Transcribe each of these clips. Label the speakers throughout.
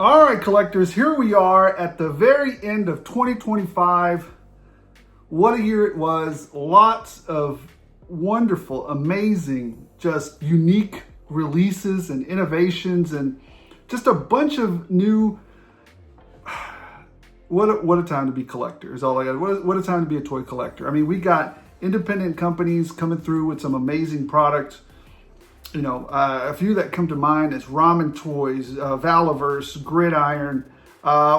Speaker 1: All right, collectors, here we are at the very end of 2025. What a year it was. Lots of wonderful, amazing, just unique releases and innovations and just a bunch of new... What a time to be collector is all I got. What a time to be a toy collector. I mean, we got independent companies coming through with some amazing products. You know, a few that come to mind is Ramen Toys, Valaverse, Gridiron.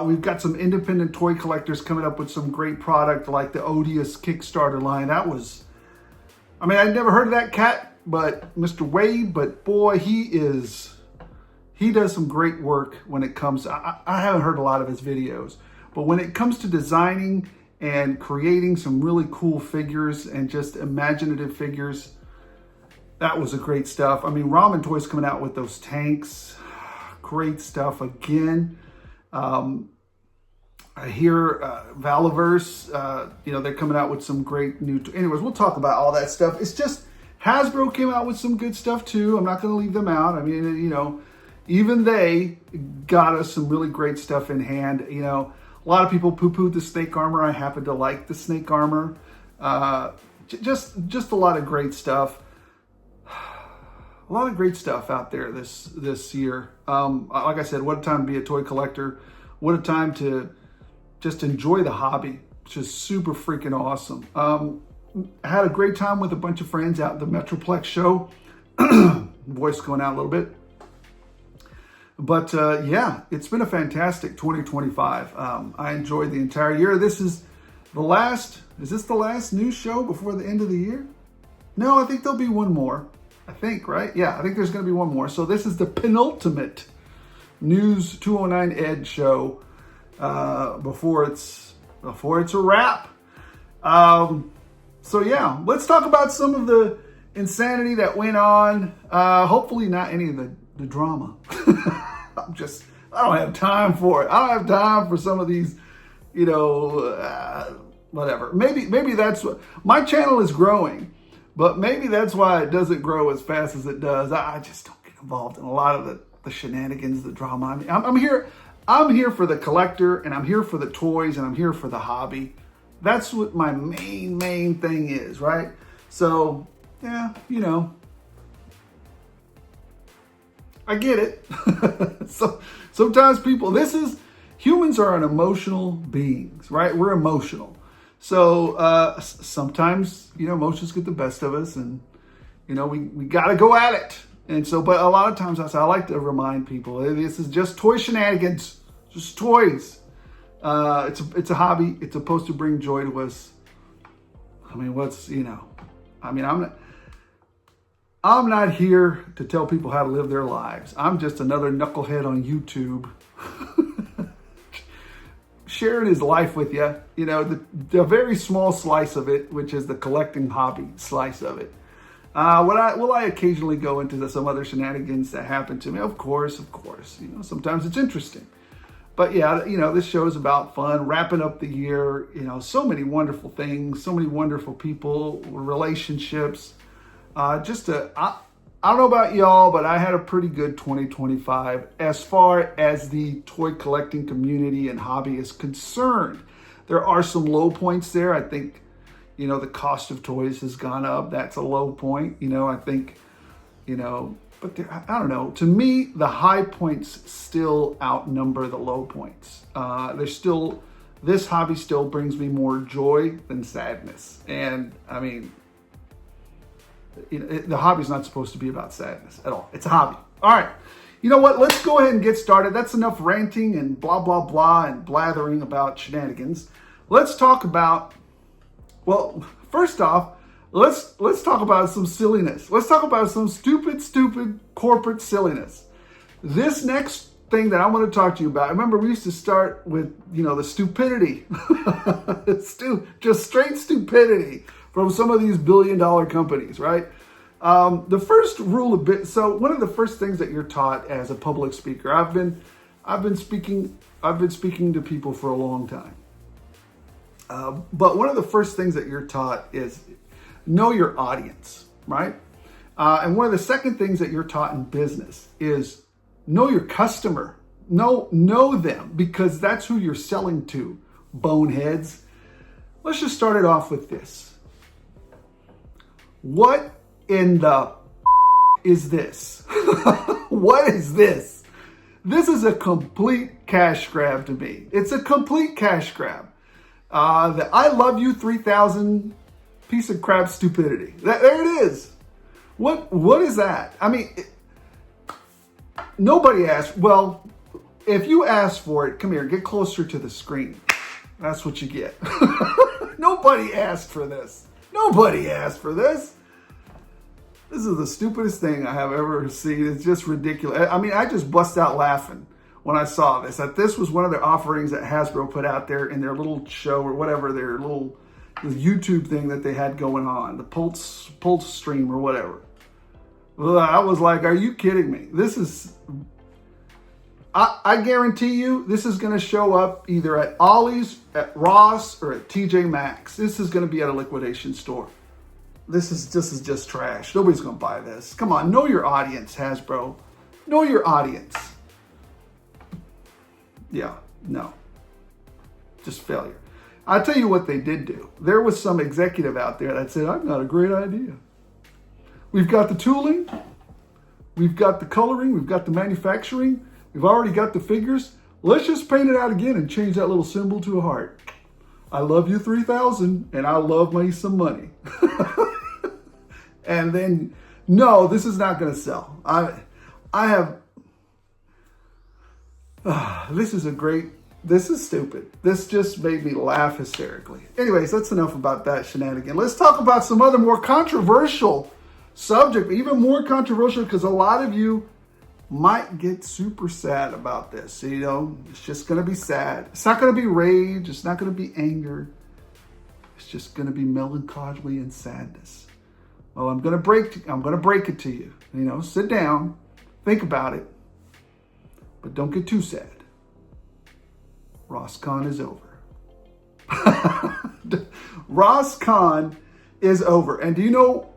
Speaker 1: We've got some independent toy collectors coming up with some great product like the Odious Kickstarter line. That was, I mean, I'd never heard of that cat, but Mr. Wade, but boy, he does some great work when it comes, I haven't heard a lot of his videos, but when it comes to designing and creating some really cool figures and just imaginative figures, that was a great stuff. I mean, Ramen Toys coming out with those tanks, great stuff again. I hear Valaverse, you know, they're coming out with some great new... Anyways, we'll talk about all that stuff. It's just Hasbro came out with some good stuff too. I'm not going to leave them out. I mean, you know, even they got us some really great stuff in hand. You know, a lot of people poo-pooed the snake armor. I happen to like the snake armor. Just a lot of great stuff. A lot of great stuff out there this year. Like I said, what a time to be a toy collector. What a time to just enjoy the hobby. It's just super freaking awesome. I had a great time with a bunch of friends out at the Metroplex show. Voice going out a little bit. But yeah, it's been a fantastic 2025. I enjoyed the entire year. This is this the last news show before the end of the year? No, I think there'll be one more. I think, right? Yeah, I think there's going to be one more. So this is the penultimate News 209 Ed show before it's a wrap. So yeah, let's talk about some of the insanity that went on. Hopefully not any of the drama. I don't have time for it. I don't have time for some of these, you know, whatever. Maybe that's what my channel is growing. But maybe that's why it doesn't grow as fast as it does. I just don't get involved in a lot of the shenanigans, the drama. I mean, I'm here for the collector, and I'm here for the toys, and I'm here for the hobby. That's what my main thing is, right? So, yeah, you know, I get it. So sometimes humans are an emotional beings, right? We're emotional. So sometimes, you know, emotions get the best of us, and, you know, we got to go at it. And so, but a lot of times I like to remind people, this is just toy shenanigans, just toys. It's a hobby. It's supposed to bring joy to us. I mean, I'm not here to tell people how to live their lives. I'm just another knucklehead on YouTube. Sharing his life with you, you know, the very small slice of it, which is the collecting hobby slice of it. Will I occasionally go into some other shenanigans that happen to me? Of course, you know, sometimes it's interesting. But yeah, you know, this show is about fun, wrapping up the year, you know, so many wonderful things, so many wonderful people, relationships. I don't know about y'all, but I had a pretty good 2025 as far as the toy collecting community and hobby is concerned. There are some low points there. I think, you know, the cost of toys has gone up. That's a low point. You know, I think, you know, but I don't know. To me, the high points still outnumber the low points. This hobby still brings me more joy than sadness. And I mean, the hobby's not supposed to be about sadness at all. It's a hobby. All right. You know what? Let's go ahead and get started. That's enough ranting and blah, blah, blah and blathering about shenanigans. Let's talk about, well, first off, let's talk about some silliness. Let's talk about some stupid corporate silliness. This next thing that I want to talk to you about, remember we used to start with, you know, the stupidity. Just straight stupidity from some of these billion-dollar companies, right? The first rule of so one of the first things that you're taught as a public speaker, I've been speaking to people for a long time. But one of the first things that you're taught is know your audience, right? And one of the second things that you're taught in business is know your customer. know them, because that's who you're selling to, boneheads. Let's just start it off with this. What in the is this? What is this? This is a complete cash grab to me. It's a complete cash grab. The I love you 3000 piece of crap stupidity. There it is. What is that? I mean, nobody asked. Well, if you ask for it, come here, get closer to the screen. That's what you get. Nobody asked for this. Nobody asked for this. This is the stupidest thing I have ever seen. It's just ridiculous. I mean, I just bust out laughing when I saw this. That this was one of their offerings that Hasbro put out there in their little show or whatever, their little YouTube thing that they had going on, the Pulse stream or whatever. I was like, are you kidding me? This is, I guarantee you, this is going to show up either at Ollie's, at Ross, or at TJ Maxx. This is going to be at a liquidation store. This is just trash. Nobody's going to buy this. Come on, know your audience, Hasbro. Know your audience. Yeah, no. Just failure. I'll tell you what they did do. There was some executive out there that said, I've got a great idea. We've got the tooling. We've got the coloring. We've got the manufacturing. We've already got the figures. Let's just paint it out again and change that little symbol to a heart. I love you 3000 and I love me some money. And then, no, this is not going to sell. This is stupid. This just made me laugh hysterically. Anyways, that's enough about that shenanigan. Let's talk about some other more controversial subject, even more controversial, because a lot of you might get super sad about this. You know, it's just going to be sad. It's not going to be rage. It's not going to be anger. It's just going to be melancholy and sadness. Well, I'm going to break it to you. You know, sit down, think about it, but don't get too sad. Rosscon is over. Rosscon is over. And do you know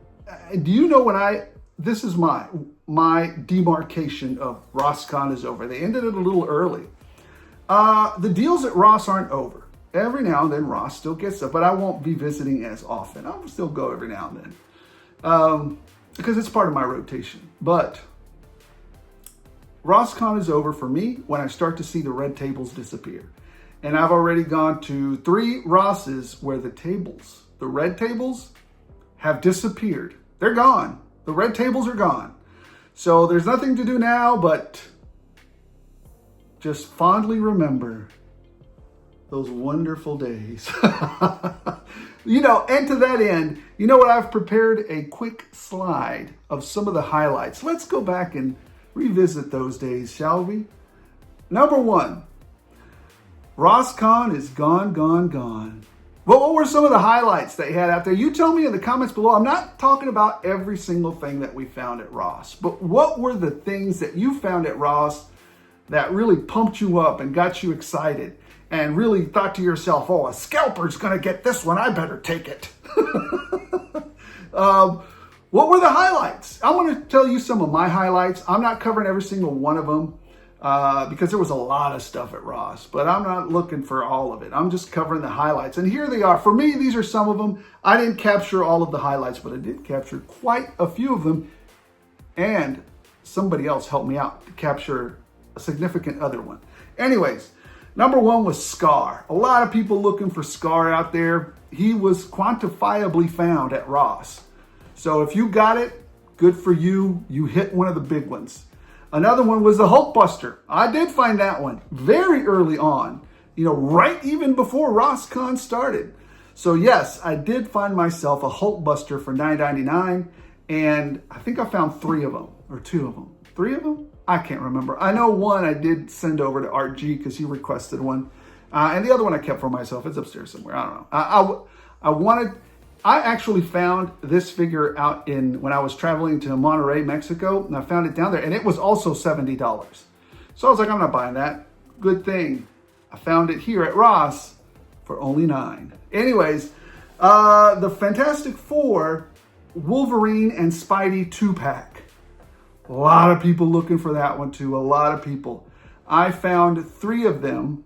Speaker 1: when this is my demarcation of Rosscon is over. They ended it a little early. The deals at Ross aren't over. Every now and then Ross still gets stuff, but I won't be visiting as often. I'll still go every now and then. Because it's part of my rotation. But Rosscon is over for me when I start to see the red tables disappear. And I've already gone to 3 Rosses where the red tables have disappeared. They're gone. The red tables are gone. So there's nothing to do now but just fondly remember those wonderful days. You know, and to that end, you know what? I've prepared a quick slide of some of the highlights. Let's go back and revisit those days, shall we? Number 1, Rosscon is gone, gone, gone. Well, what were some of the highlights they had out there? You tell me in the comments below. I'm not talking about every single thing that we found at Ross, but what were the things that you found at Ross that really pumped you up and got you excited and really thought to yourself, oh, a scalper's going to get this one. I better take it. What were the highlights? I want to tell you some of my highlights. I'm not covering every single one of them because there was a lot of stuff at Ross, but I'm not looking for all of it. I'm just covering the highlights. And here they are. For me, these are some of them. I didn't capture all of the highlights, but I did capture quite a few of them. And somebody else helped me out to capture a significant other one. Anyways, number 1 was Scar. A lot of people looking for Scar out there. He was quantifiably found at Ross. So if you got it, good for you. You hit one of the big ones. Another one was the Hulkbuster. I did find that one very early on, you know, right even before Rosscon started. So yes, I did find myself a Hulkbuster for $9.99, and I think I found 3 of them, or 2 of them. 3 of them? I can't remember. I know one I did send over to Art G because he requested one. And the other one I kept for myself. It's upstairs somewhere. I don't know. I actually found this figure out when I was traveling to Monterrey, Mexico, and I found it down there, and it was also $70. So I was like, I'm not buying that. Good thing I found it here at Ross for only $9. Anyways, the Fantastic Four Wolverine and Spidey 2-pack. A lot of people looking for that one too. A lot of people. I found 3 of them.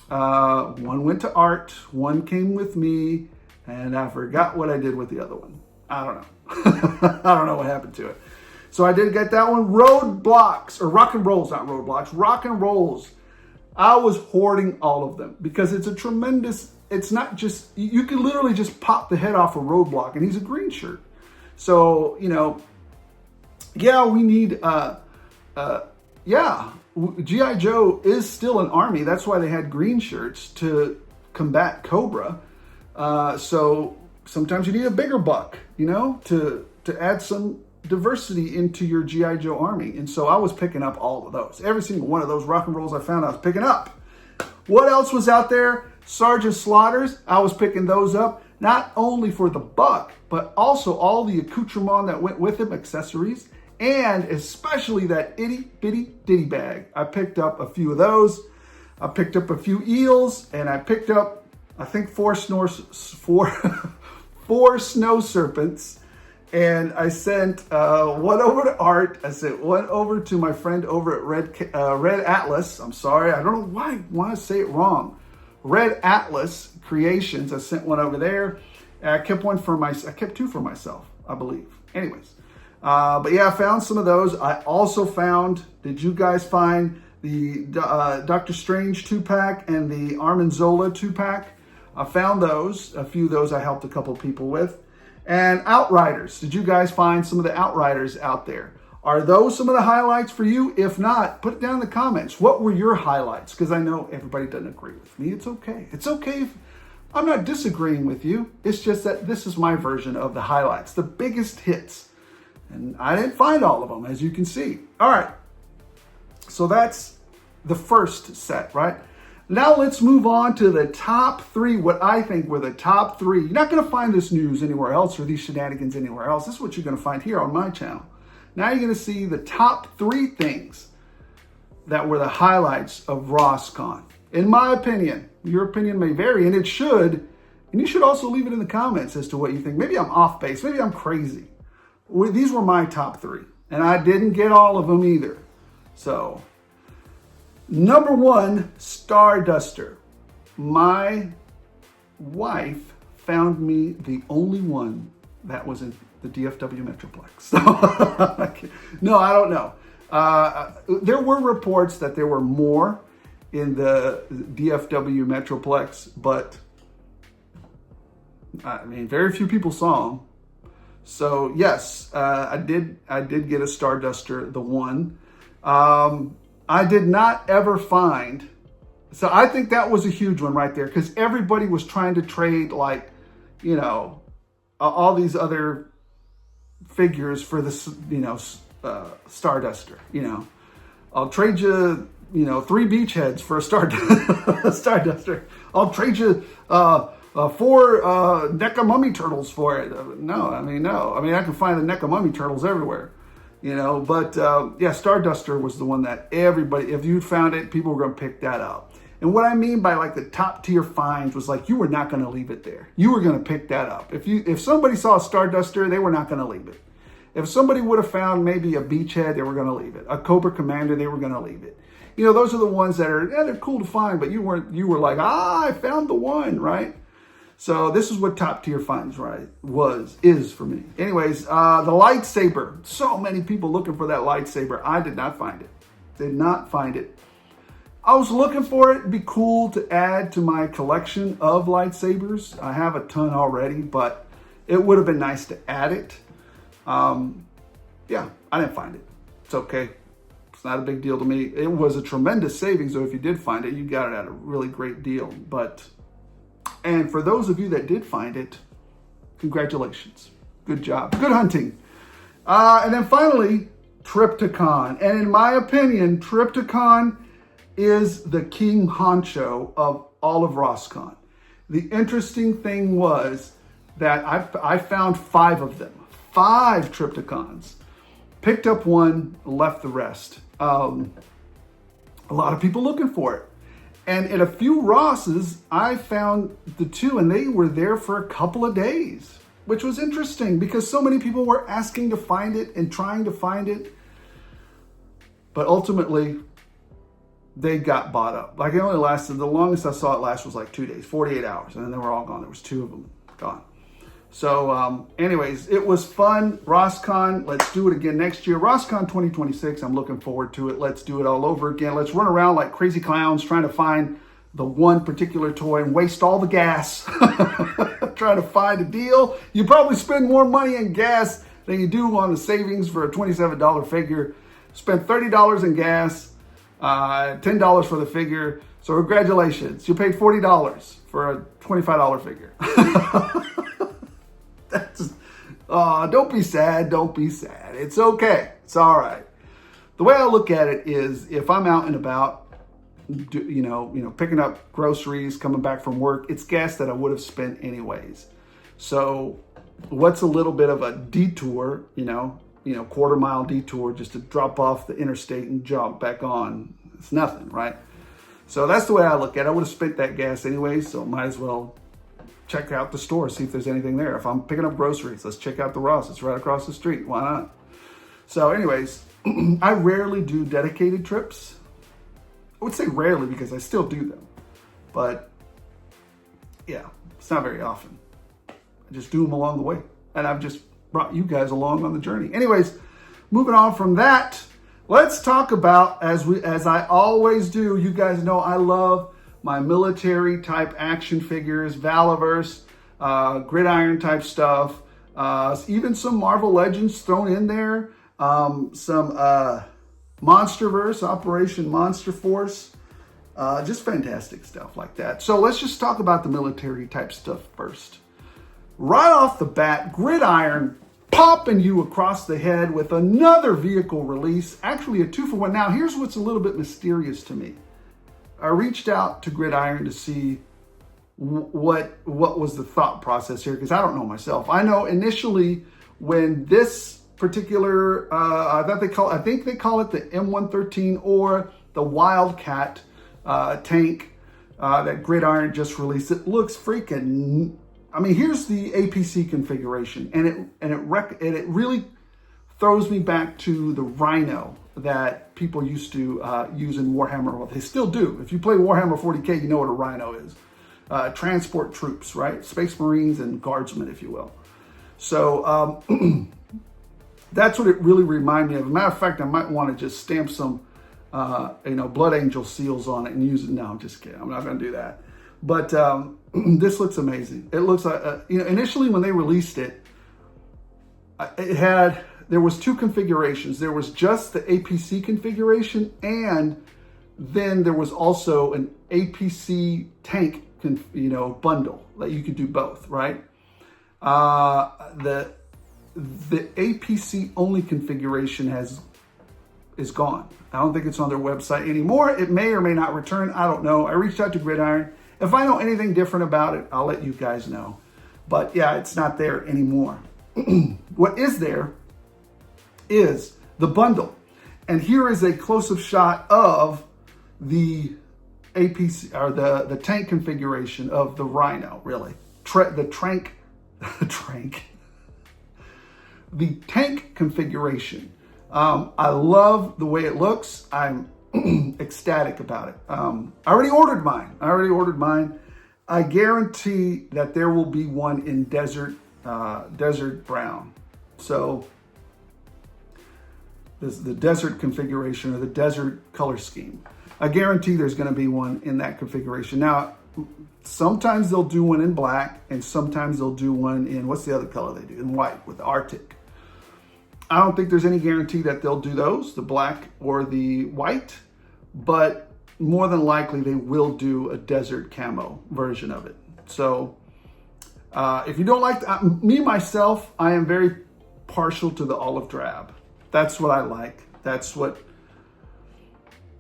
Speaker 1: One went to Art, one came with me, and I forgot what I did with the other one. I don't know. I don't know what happened to it. So I did get that one. Roadblocks, or rock and rolls, not roadblocks, rock and rolls. I was hoarding all of them because it's a tremendous, it's not just, you can literally just pop the head off a roadblock, and he's a green shirt. So, you know, yeah, we need, G.I. Joe is still an army. That's why they had green shirts, to combat Cobra. So sometimes you need a bigger buck, you know, to add some diversity into your G.I. Joe army. And so I was picking up all of those. Every single one of those rock and rolls I found, I was picking up. What else was out there? Sergeant Slaughters, I was picking those up, not only for the buck, but also all the accoutrement that went with him, accessories, and especially that itty bitty ditty bag. I picked up a few of those. I picked up a few eels, and I picked up, I think, 4 snow serpents. And I sent one over to Art. I sent one over to my friend over at Red Atlas. I'm sorry, I don't know why I want to say it wrong. Red Atlas Creations. I sent one over there. And I kept 2 for myself, I believe. Anyways. But yeah, I found some of those. I also found, did you guys find the Doctor Strange 2-pack and the Armin Zola 2-pack? I found those. A few of those I helped a couple people with. And Outriders. Did you guys find some of the Outriders out there? Are those some of the highlights for you? If not, put it down in the comments. What were your highlights? Because I know everybody doesn't agree with me. It's okay. It's okay if I'm not disagreeing with you. It's just that this is my version of the highlights, the biggest hits. And I didn't find all of them, as you can see. All right. So that's the first set, right? Now let's move on to the top 3, what I think were the top 3. You're not going to find this news anywhere else or these shenanigans anywhere else. This is what you're going to find here on my channel. Now you're going to see the top 3 things that were the highlights of Rosscon. In my opinion, your opinion may vary, and it should. And you should also leave it in the comments as to what you think. Maybe I'm off base. Maybe I'm crazy. These were my top 3, and I didn't get all of them either. So, number 1, Starduster. My wife found me the only one that was in the DFW Metroplex. No, I don't know. There were reports that there were more in the DFW Metroplex, but I mean, very few people saw them. So yes, I did get a Starduster, the one. I did not ever find, so I think that was a huge one right there, because everybody was trying to trade, like, you know, all these other figures for this, you know, Starduster. You know, I'll trade you, you know, 3 beachheads for a Starduster. I'll trade you 4 NECA mummy turtles for it. No. I mean, I can find the NECA mummy turtles everywhere, you know. But yeah, Starduster was the one that everybody, if you found it, people were going to pick that up. And what I mean by like the top tier finds was like, you were not going to leave it there. You were going to pick that up. If somebody saw a Starduster, they were not going to leave it. If somebody would have found maybe a beachhead, they were going to leave it. A Cobra Commander, they were going to leave it. You know, those are the ones that are, yeah, they're cool to find, but you were like, I found the one, right? So this is what top tier finds, right, is for me. Anyways, the lightsaber. So many people looking for that lightsaber. I did not find it. Did not find it. I was looking for it. It'd be cool to add to my collection of lightsabers. I have a ton already, but it would have been nice to add it. Yeah, I didn't find it. It's okay. It's not a big deal to me. It was a tremendous savings, though. If you did find it, you got it at a really great deal. And for those of you that did find it, congratulations. Good job. Good hunting. And then finally, Trypticon. And in my opinion, Trypticon is the king honcho of all of Rosscon. The interesting thing was that I found 5 of them. 5 Trypticons. Picked up one, left the rest. A lot of people looking for it. And at a few Rosses, I found the 2, and they were there for a couple of days, which was interesting because so many people were asking to find it and trying to find it. But ultimately, they got bought up. Like it only lasted, the longest I saw it last was like 2 days, 48 hours, and then they were all gone. There was 2 of them gone. So anyways, it was fun. Rosscon, let's do it again next year. Rosscon 2026, I'm looking forward to it. Let's do it all over again. Let's run around like crazy clowns trying to find the one particular toy and waste all the gas trying to find a deal. You probably spend more money in gas than you do on the savings for a $27 figure. Spend $30 in gas, $10 for the figure. So congratulations, you paid $40 for a $25 figure. Don't be sad. Don't be sad. It's okay. It's all right. The way I look at it is, if I'm out and about, picking up groceries, coming back from work, it's gas that I would have spent anyways. So, what's a little bit of a detour? Quarter-mile detour just to drop off the interstate and jump back on. It's nothing, right? So that's the way I look at it. I would have spent that gas anyways, so might as well check out the store, see if there's anything there. If I'm picking up groceries, let's check out the Ross. It's right across the street. Why not? So anyways, I rarely do dedicated trips. I would say rarely because I still do them. But yeah, it's not very often. I just do them along the way. And I've just brought you guys along on the journey. Anyways, moving on from that, let's talk about, as I always do, you guys know I love my military type action figures, Valaverse, Gridiron type stuff, even some Marvel Legends thrown in there, some Monsterverse, Operation Monster Force, just fantastic stuff like that. So let's just talk about the military type stuff first. Right off the bat, Gridiron popping you across the head with another vehicle release, actually a 2-for-1. Now here's what's a little bit mysterious to me. I reached out to Gridiron to see what was the thought process here, because I don't know myself. I know initially when this particular, I think they call it the M113 or the WILDCAT tank that Gridiron just released. It looks freaking. I mean, here's the APC configuration, and it really throws me back to the Rhino that people used to use in Warhammer. Well, they still do. If you play Warhammer 40K, you know what a Rhino is. Transport troops, right? Space Marines and Guardsmen, if you will. So that's what it really reminded me of. As a matter of fact, I might want to just stamp some, Blood Angel seals on it and use it. No, I'm just kidding. I'm not going to do that. But this looks amazing. It looks like, initially when they released it, there was 2 configurations. There was just the APC configuration, and then there was also an APC tank, bundle that you could do both, right? The APC only configuration is gone. I don't think it's on their website anymore. It may or may not return. I don't know. I reached out to Gridiron. If I know anything different about it, I'll let you guys know. But yeah, it's not there anymore. What is there is the bundle. And here is a close-up shot of the APC, or the tank configuration of the Rhino, really. The tank configuration. I love the way it looks. I'm ecstatic about it. I already ordered mine. I guarantee that there will be one in desert brown. So this is the desert configuration, or the desert color scheme. I guarantee there's going to be one in that configuration. Now, sometimes they'll do one in black, and sometimes they'll do one in, what's the other color they do? In white, with the Arctic. I don't think there's any guarantee that they'll do those, the black or the white, but more than likely they will do a desert camo version of it. So if you don't like, me myself, I am very partial to the olive drab. That's what I like. That's what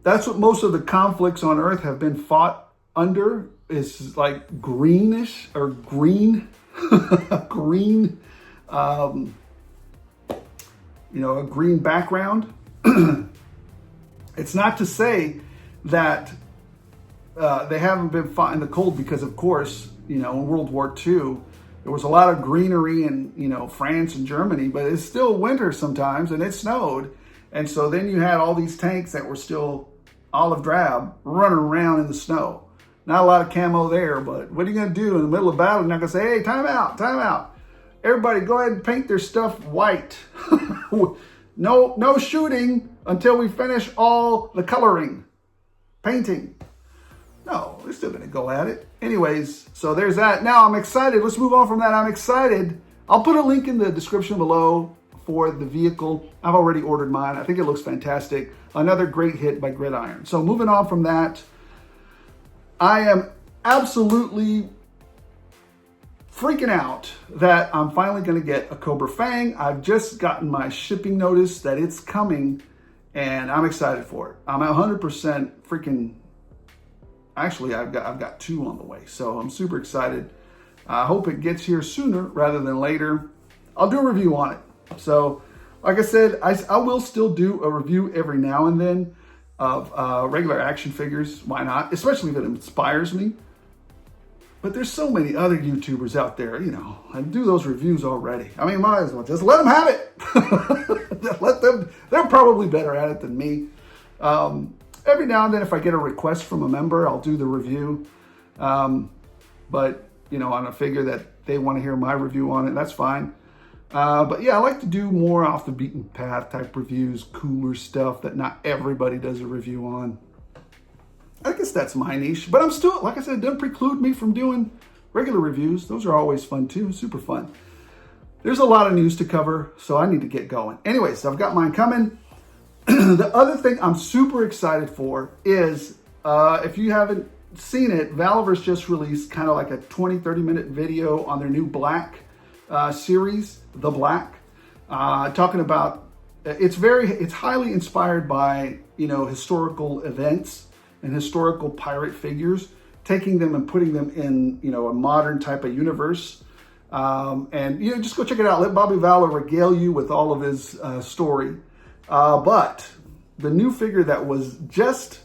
Speaker 1: most of the conflicts on Earth have been fought under, is like greenish or green, green, a green background. It's not to say that they haven't been fought in the cold, because of course, in World War II, there was a lot of greenery in, France and Germany, but it's still winter sometimes and it snowed. And so then you had all these tanks that were still olive drab, running around in the snow. Not a lot of camo there, but what are you going to do in the middle of battle? You're not going to say, hey, time out, time out. Everybody go ahead and paint their stuff white. No shooting until we finish all the coloring, painting. No, we're still going to go at it. Anyways, so there's that. Now I'm excited. Let's move on from that. I'm excited. I'll put a link in the description below for the vehicle. I've already ordered mine. I think it looks fantastic. Another great hit by Gridiron. So moving on from that, I am absolutely freaking out that I'm finally going to get a Cobra Fang. I've just gotten my shipping notice that it's coming, and I'm excited for it. I'm 100% freaking... Actually, I've got 2 on the way, so I'm super excited. I hope it gets here sooner rather than later. I'll do a review on it. So, like I said, I will still do a review every now and then of regular action figures. Why not? Especially if it inspires me. But there's so many other YouTubers out there, you know, and do those reviews already. I mean, might as well just let them have it. Let them. They're probably better at it than me. Every now and then, if I get a request from a member, I'll do the review. But, you know, on a figure that they want to hear my review on it, that's fine. But yeah, I like to do more off the beaten path type reviews, cooler stuff that not everybody does a review on. I guess that's my niche. But I'm still, like I said, it doesn't preclude me from doing regular reviews. Those are always fun too, super fun. There's a lot of news to cover, so I need to get going. Anyways, I've got mine coming. The other thing I'm super excited for is, if you haven't seen it, Valaverse just released kind of like a 20-30 minute video on their new Black series, The Black, talking about, it's highly inspired by, you know, historical events and historical pirate figures, taking them and putting them in, you know, a modern type of universe. And, you know, just go check it out. Let Bobby Valor regale you with all of his story. But the new figure that was just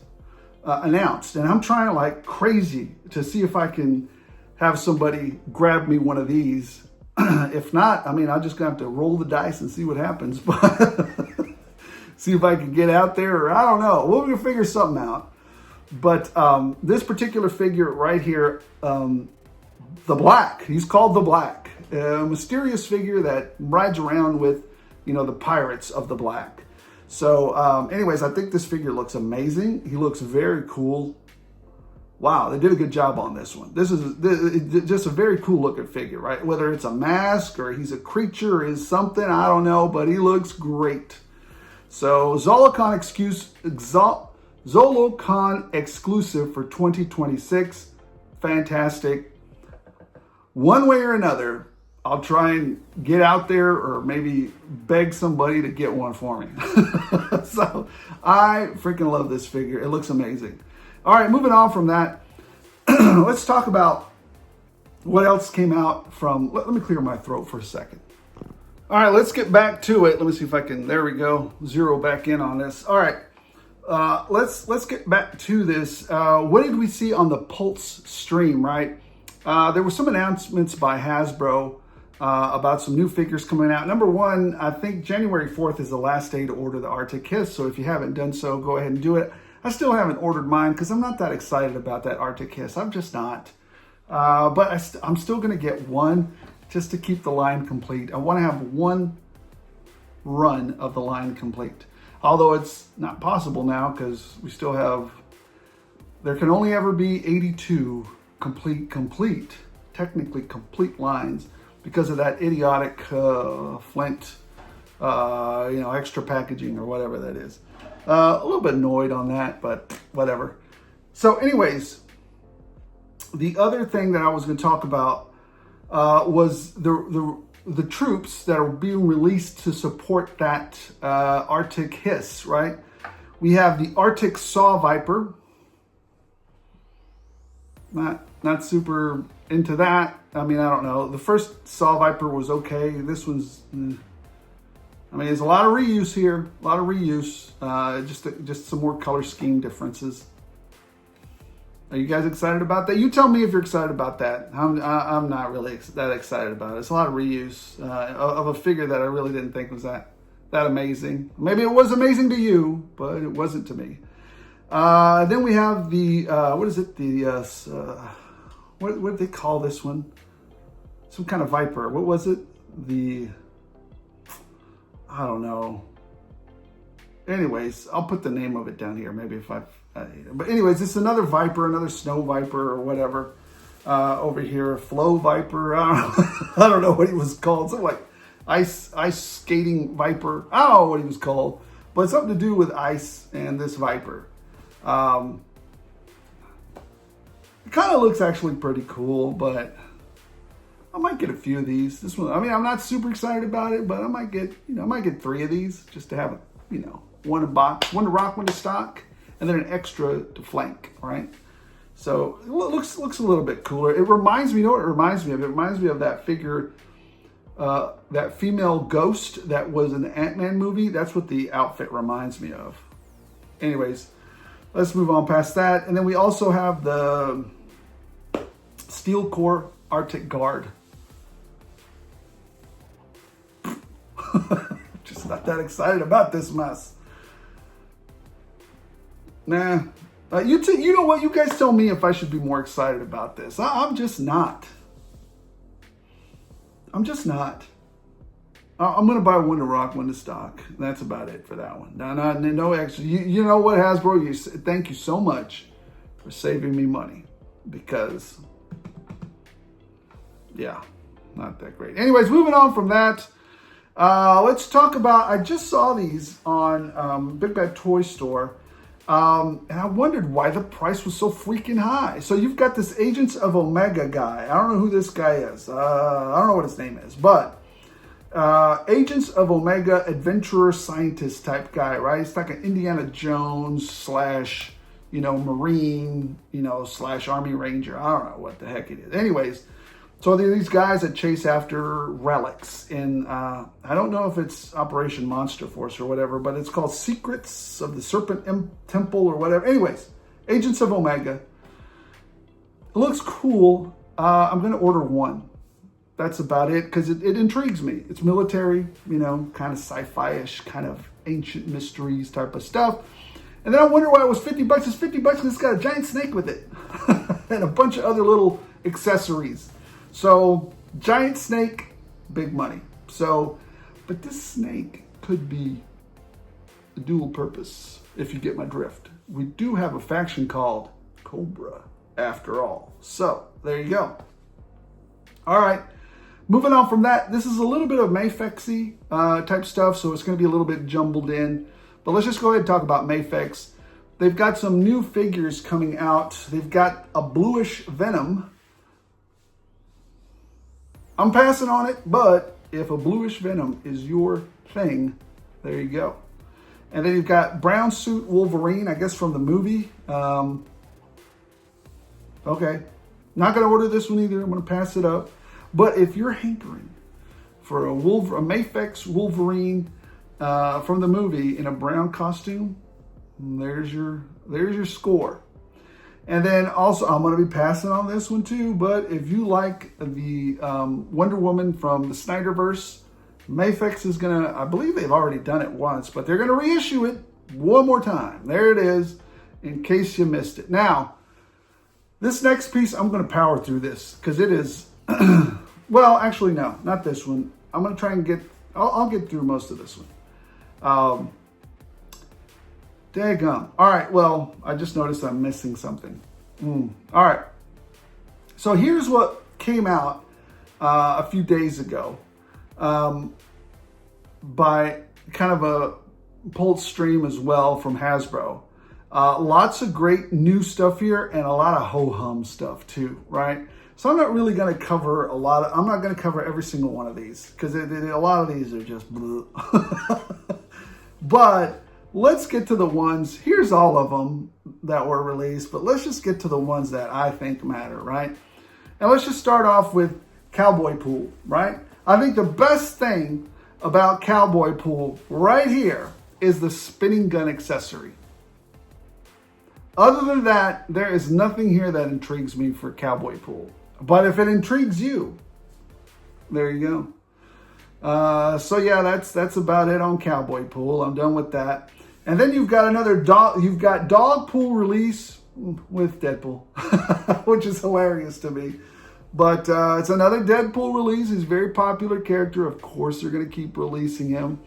Speaker 1: announced, and I'm trying like crazy to see if I can have somebody grab me one of these. If not, I mean, I'm just gonna have to roll the dice and see what happens. But see if I can get out there, or I don't know. We'll figure something out. But this particular figure right here, the Black, he's called the Black, a mysterious figure that rides around with, you know, the pirates of the Black. So anyways, I think this figure looks amazing. He looks very cool. Wow, they did a good job on this one. This is just a very cool looking figure, right? Whether it's a mask or he's a creature or is something, I don't know, but he looks great. So Zolocon exclusive for 2026. Fantastic. One way or another, I'll try and get out there or maybe beg somebody to get one for me. So I freaking love this figure. It looks amazing. All right, moving on from that, let's talk about what else came out from, let me clear my throat for a second. All right, let's get back to it. Let me see if I can, there we go, zero back in on this. All right, let's get back to this. What did we see on the Pulse stream, right? There were some announcements by Hasbro about some new figures coming out. Number one, I think January 4th is the last day to order the Arctic Hiss. So if you haven't done so, go ahead and do it. I still haven't ordered mine because I'm not that excited about that Arctic Hiss. I'm just not. But I'm still going to get one just to keep the line complete. I want to have one run of the line complete. Although it's not possible now because we still have, there can only ever be 82 technically complete lines because of that idiotic Flint, you know, extra packaging or whatever that is. A little bit annoyed on that, but whatever. So anyways, the other thing that I was going to talk about was the troops that are being released to support that Arctic Hiss, right? We have the Arctic Saw Viper. Not super into that. I mean, I don't know. The first Saw Viper was okay. This one's, I mean, there's a lot of reuse here. A lot of reuse. Just some more color scheme differences. Are you guys excited about that? You tell me if you're excited about that. I'm not really that excited about it. It's a lot of reuse of a figure that I really didn't think was that amazing. Maybe it was amazing to you, but it wasn't to me. Then we have the, what is it? What did they call this one? Some kind of viper. What was it? I don't know. Anyways, I'll put the name of it down here. Maybe if but anyways, it's another viper, another snow viper or whatever. Over here, flow viper. I don't know what he was called. Something like ice skating viper. I don't know what he was called, but something to do with ice and this viper. It kind of looks actually pretty cool, but I might get a few of these. This one, I mean, I'm not super excited about it, but I might get 3 of these just to have, one in box, one to rock, one to stock, and then an extra to flank, right? So it looks a little bit cooler. It reminds me, you know what it reminds me of? It reminds me of that figure, that female ghost that was in the Ant-Man movie. That's what the outfit reminds me of. Anyways, let's move on past that. And then we also have the Steel Core Arctic Guard. Just not that excited about this mess. Nah. You know what? You guys tell me if I should be more excited about this. I'm just not. I'm going to buy one to rock, one to stock. That's about it for that one. No extra. You know what, Hasbro? Thank you so much for saving me money. Because, yeah, not that great. Anyways, moving on from that. Let's talk about, I just saw these on Big Bad Toy Store. And I wondered why the price was so freaking high. So you've got this Agents of Omega guy. I don't know who this guy is. I don't know what his name is. But Agents of Omega adventurer scientist type guy, right? It's like an Indiana Jones slash, Marine, slash Army Ranger. I don't know what the heck it is. Anyways, so there are these guys that chase after relics in, I don't know if it's Operation Monster Force or whatever, but it's called Secrets of the Serpent Temple or whatever. Anyways, Agents of Omega. It looks cool. I'm going to order one. That's about it, because it intrigues me. It's military, kind of sci-fi-ish, kind of ancient mysteries type of stuff. And then I wonder why it was $50. It's $50 because it's got a giant snake with it. And a bunch of other little accessories. So, giant snake, big money. So, but this snake could be a dual purpose, if you get my drift. We do have a faction called Cobra, after all. So, there you go. All right. Moving on from that, this is a little bit of Mafex-y type stuff, so it's going to be a little bit jumbled in. But let's just go ahead and talk about Mafex. They've got some new figures coming out. They've got a bluish Venom. I'm passing on it, but if a bluish Venom is your thing, there you go. And then you've got brown suit Wolverine, I guess from the movie. Okay. Not going to order this one either. I'm going to pass it up. But if you're hankering for a Mafex Wolverine from the movie in a brown costume, there's your score. And then also, I'm going to be passing on this one too, but if you like the Wonder Woman from the Snyderverse, Mafex is going to, I believe they've already done it once, but they're going to reissue it one more time. There it is, in case you missed it. Now, this next piece, I'm going to power through this, because it is, well, actually, no, not this one. I'm going to try and I'll get through most of this one. Daggum. All right, well, I just noticed I'm missing something. All right. So here's what came out a few days ago by kind of a Pulse stream as well from Hasbro. Lots of great new stuff here and a lot of ho-hum stuff too, right? So I'm not really going to cover I'm not going to cover every single one of these, because a lot of these are just bleh. But let's get to the ones, here's all of them that were released, but let's just get to the ones that I think matter, right? And let's just start off with Cowboy Pool, right? I think the best thing about Cowboy Pool right here is the spinning gun accessory. Other than that, there is nothing here that intrigues me for Cowboy Pool. But if it intrigues you, there you go. So yeah, that's about it on Cowboy Pool. I'm done with that. And then you've got another dog. You've got Dogpool release with Deadpool, which is hilarious to me. But it's another Deadpool release. He's a very popular character. Of course, they're going to keep releasing him.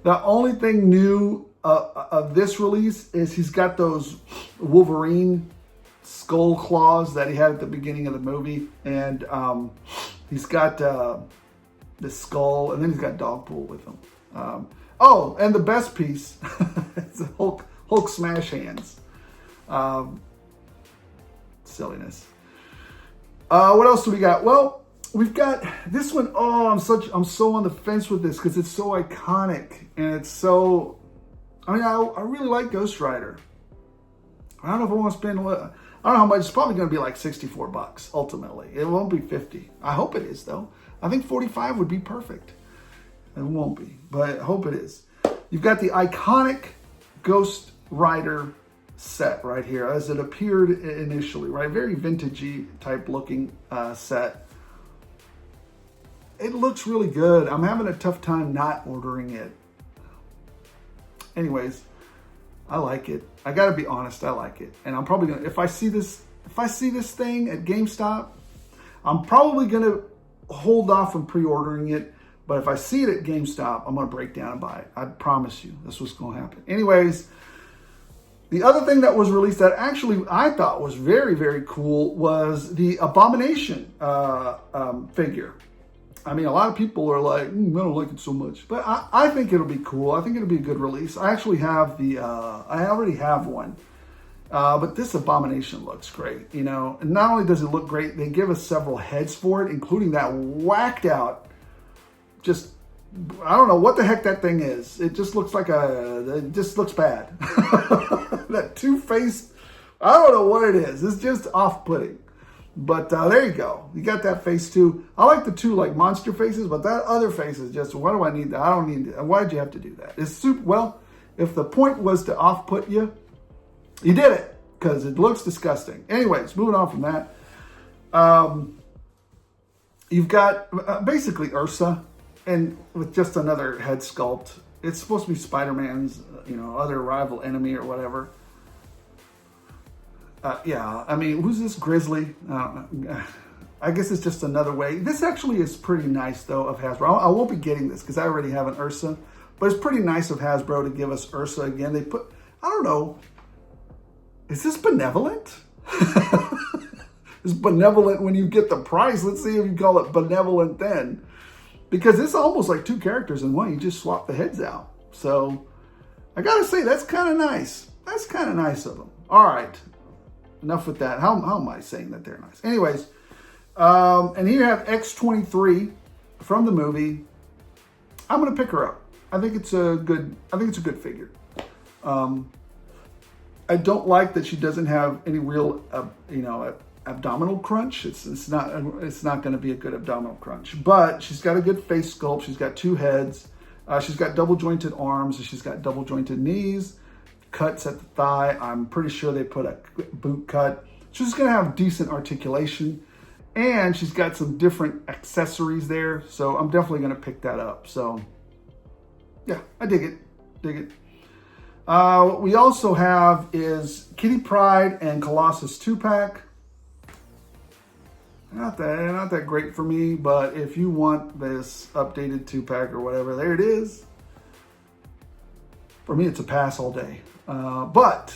Speaker 1: The only thing new of this release is he's got those Wolverine skull claws that he had at the beginning of the movie. And he's got the skull, and then he's got Dogpool with him. Oh, and the best piece, it's Hulk smash hands. Silliness. What else do we got? Well, we've got this one. Oh, I'm so on the fence with this because it's so iconic and it's so. I mean, I really like Ghost Rider. I don't know if I want to spend. I don't know how much. It's probably going to be like $64 ultimately. It won't be 50. I hope it is though. I think 45 would be perfect. It won't be, but I hope it is. You've got the iconic Ghost Rider set right here as it appeared initially, right? Very vintagey type looking set. It looks really good. I'm having a tough time not ordering it. Anyways, I like it. I gotta be honest, I like it. And I'm probably gonna, if I see this thing at GameStop, I'm probably gonna hold off from pre-ordering it. But if I see it at GameStop, I'm going to break down and buy it. I promise you, this was going to happen. Anyways, the other thing that was released that actually I thought was very, very cool was the Abomination figure. I mean, a lot of people are like, I don't like it so much. But I think it'll be cool. I think it'll be a good release. I actually have I already have one. But this Abomination looks great, you know. And not only does it look great, they give us several heads for it, including that whacked out, just, I don't know what the heck that thing is. It just looks like it just looks bad. That two-faced, I don't know what it is. It's just off-putting. But there you go. You got that face too. I like the two like monster faces, but that other face is just, why do I need that? I don't need that. Why'd you have to do that? It's super, well, if the point was to off-put you, you did it because it looks disgusting. Anyways, moving on from that. You've got basically Ursa. And with just another head sculpt. It's supposed to be Spider-Man's, other rival enemy or whatever. Yeah, I mean, who's this Grizzly? I guess it's just another way. This actually is pretty nice, though, of Hasbro. I won't be getting this because I already have an Ursa. But it's pretty nice of Hasbro to give us Ursa again. They put, I don't know, is this benevolent? It's benevolent when you get the price. Let's see if you call it benevolent then. Because it's almost like two characters in one. You just swap the heads out. So, I gotta say, that's kind of nice. That's kind of nice of them. All right. Enough with that. How am I saying that they're nice? Anyways, and here you have X-23 from the movie. I'm gonna pick her up. I think it's a good figure. I don't like that she doesn't have any real, abdominal crunch. It's not going to be a good abdominal crunch, but she's got a good face sculpt. She's got two heads. She's got double jointed arms. She's got double jointed knees, cuts at the thigh. I'm pretty sure they put a boot cut. She's going to have decent articulation, and she's got some different accessories there. So I'm definitely going to pick that up. So yeah, I dig it. What we also have is Kitty Pryde and Colossus 2-pack. Not that great for me, but if you want this updated 2-pack or whatever, there it is. For me, it's a pass all day. But,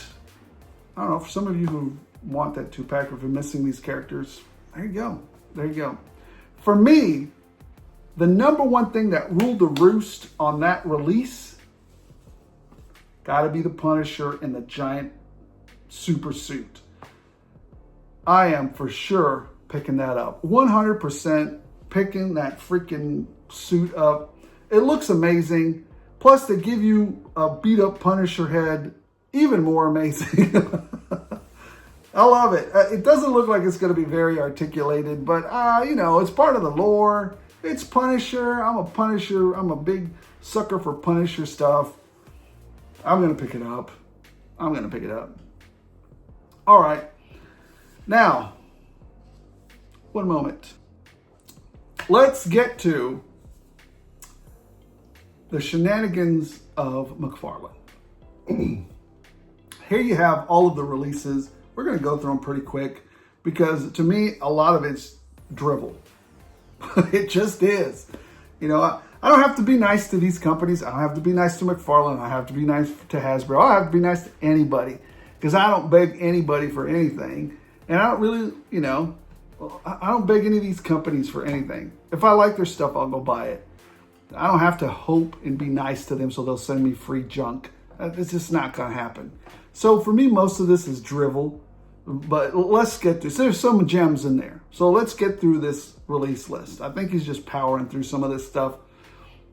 Speaker 1: I don't know, for some of you who want that 2-pack or if you're missing these characters, there you go. For me, the number one thing that ruled the roost on that release gotta be the Punisher in the giant super suit. I am for sure picking that up. 100% picking that freaking suit up. It looks amazing. Plus, they give you a beat up Punisher head. Even more amazing. I love it. It doesn't look like it's going to be very articulated, but, it's part of the lore. It's Punisher. I'm a Punisher. I'm a big sucker for Punisher stuff. I'm going to pick it up. All right. Now, one moment. Let's get to the shenanigans of McFarlane. Here you have all of the releases. We're going to go through them pretty quick because to me, a lot of it's drivel. It just is. You know, I don't have to be nice to these companies. I don't have to be nice to McFarlane. I have to be nice to Hasbro. I have to be nice to anybody because I don't beg anybody for anything. And I don't really, you know, I don't beg any of these companies for anything. If I like their stuff, I'll go buy it. I don't have to hope and be nice to them so they'll send me free junk. It's just not going to happen. So for me, most of this is drivel. But let's get through. So there's some gems in there. So let's get through this release list. I think he's just powering through some of this stuff.